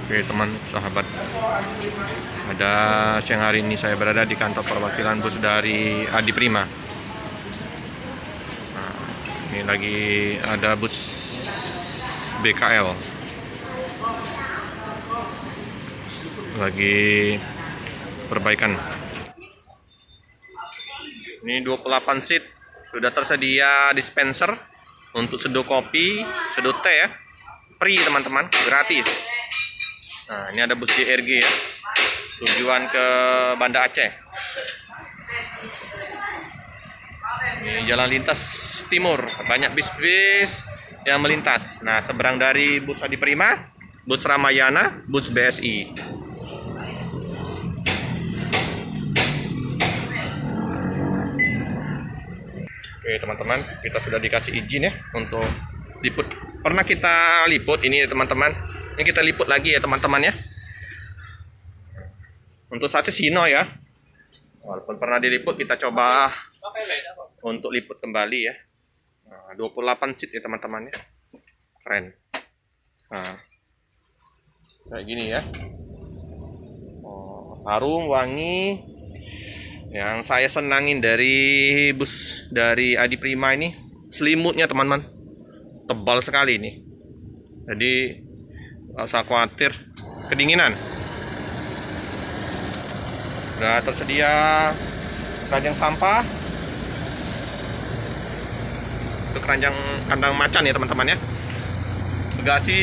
Oke teman sahabat, pada siang hari ini saya berada di kantor perwakilan bus dari Adi Prima. Nah, ini lagi ada bus BKL lagi perbaikan. Ini 28 seat, sudah tersedia dispenser untuk seduh kopi, seduh teh ya, free teman-teman, gratis. Nah, ini ada bus JRG ya, tujuan ke Banda Aceh. Ini jalan lintas timur, banyak bis-bis yang melintas. Nah, seberang dari bus Adi Prima, bus Ramayana, bus BSI. Oke teman-teman, kita sudah dikasih izin ya untuk liput. Pernah kita liput ini ya teman-teman. Ini kita liput lagi ya teman-teman ya. Untuk saksi Sino ya. Walaupun pernah diliput, kita coba untuk liput kembali ya. Nah, 28 seat ya teman-teman ya. Keren. Nah, kayak gini ya. Oh, harum, wangi. Yang saya senangin dari bus dari Adi Prima ini selimutnya teman-teman, tebal sekali ini. Jadi nggak usah khawatir kedinginan. Udah tersedia keranjang sampah, itu keranjang kandang macan ya teman-teman ya. Bagasi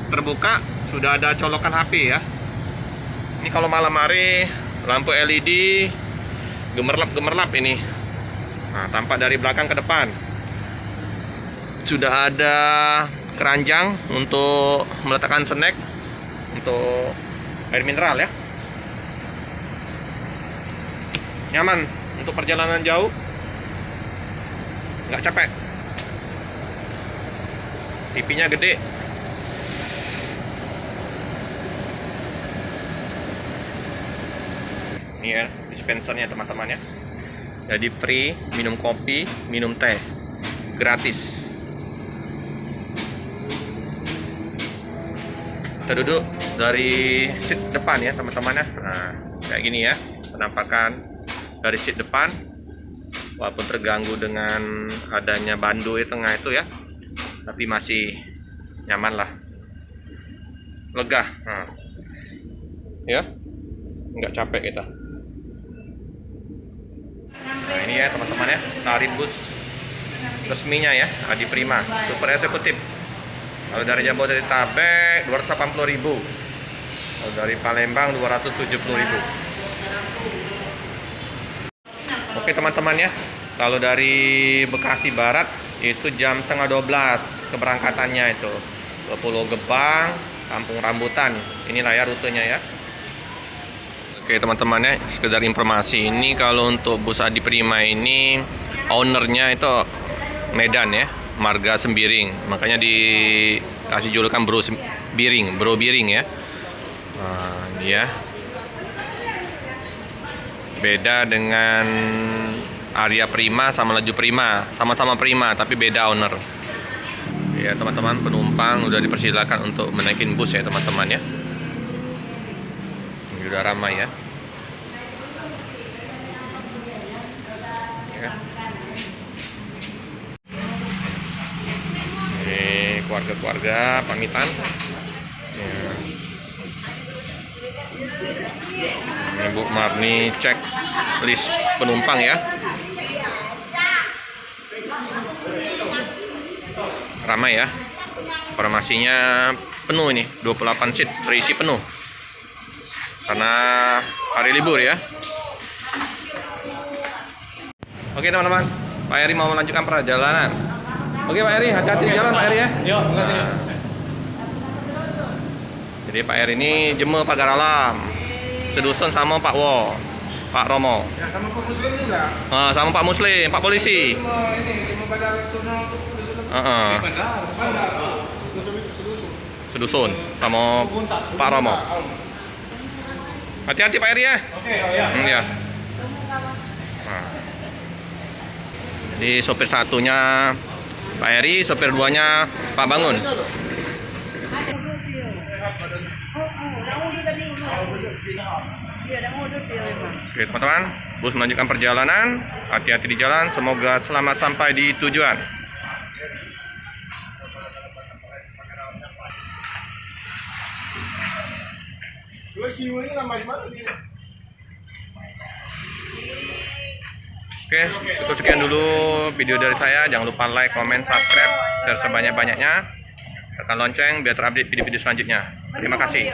terbuka, sudah ada colokan HP ya. Ini kalau malam hari lampu LED gemerlap ini. Nah, tampak dari belakang ke depan. Sudah ada keranjang untuk meletakkan snack, untuk air mineral ya. Nyaman untuk perjalanan jauh, nggak capek. TV-nya gede. Ini ya dispensernya teman-teman ya. Jadi free, minum kopi, minum teh, gratis. Kita duduk dari seat depan ya teman-teman ya. Nah, kayak gini ya penampakan dari seat depan. Walaupun terganggu dengan adanya bandu di tengah itu ya, tapi masih nyaman lah, lega. Nah, ya nggak capek kita. Nah ini ya teman-teman ya, tarif bus resminya ya Adi Prima super eksekutif. Kalau dari Jabodetabek 280.000, kalau dari Palembang 270.000. Oke teman-teman ya, kalau dari Bekasi Barat itu jam setengah 12 keberangkatannya itu ke Pulau Gebang, Kampung Rambutan. Inilah ya rutenya ya. Oke teman-teman ya, sekedar informasi ini kalau untuk bus Adi Prima ini ownernya itu Medan ya, Marga Sembiring, makanya dikasih julukan Bro Biring ya. Nah, ini ya. Beda dengan Arya Prima sama Laju Prima, sama-sama Prima tapi beda owner. Ya teman-teman, penumpang udah dipersilakan untuk menaikin bus ya teman-teman ya. Ini udah ramai ya. Ini keluarga-keluarga pamitan. Ya. Ini Bu Marni cek list penumpang ya. Ramai ya. Informasinya penuh ini, 28 seat terisi penuh. Karena hari libur ya. Oke teman-teman, Pak Eri mau melanjutkan perjalanan. Oke Pak Eri, hati-hati di jalan Pak Eri ya. Yuk, Nah. Jadi Pak Eri ini jemur pagar alam, sedusun sama Pak Wo, Pak Romo. Ya, sama Pak Muslim juga. Sama Pak Muslim, Pak Polisi. Ini pada sunal Sedusun sama Pak Romo. Hati-hati Pak Eri ya. Oke, ya. Ya. Nah. Jadi sopir satunya Pak Eri, sopir duanya Pak Bangun. Oke teman-teman, bus melanjutkan perjalanan. Hati-hati di jalan, semoga selamat sampai di tujuan. Oke, itu sekian dulu video dari saya. Jangan lupa like, comment, subscribe, share sebanyak-banyaknya. Tekan lonceng biar terupdate video-video selanjutnya. Terima kasih.